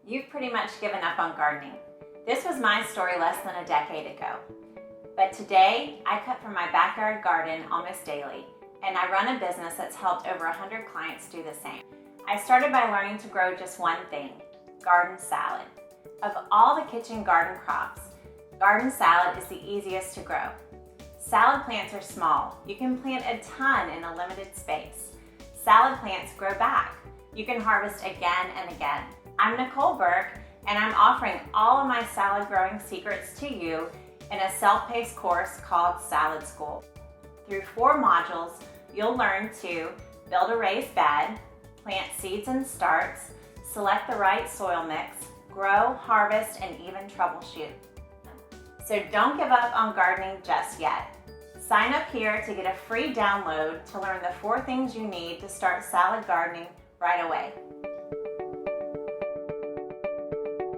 You've pretty much given up on gardening. This was my story less than a decade ago. But today, I cut from my backyard garden almost daily, and I run a business that's helped over 100 clients do the same. I started by learning to grow just one thing, garden salad. Of all the kitchen garden crops, garden salad is the easiest to grow. Salad plants are small. You can plant a ton in a limited space. Salad plants grow back. You can harvest again and again. I'm Nicole Burke, and I'm offering all of my salad growing secrets to you in a self-paced course called Salad School. Through 4 modules, you'll learn to build a raised bed, plant seeds and starts, select the right soil mix, grow, harvest, and even troubleshoot. So don't give up on gardening just yet. Sign up here to get a free download to learn the 4 things you need to start salad gardening right away.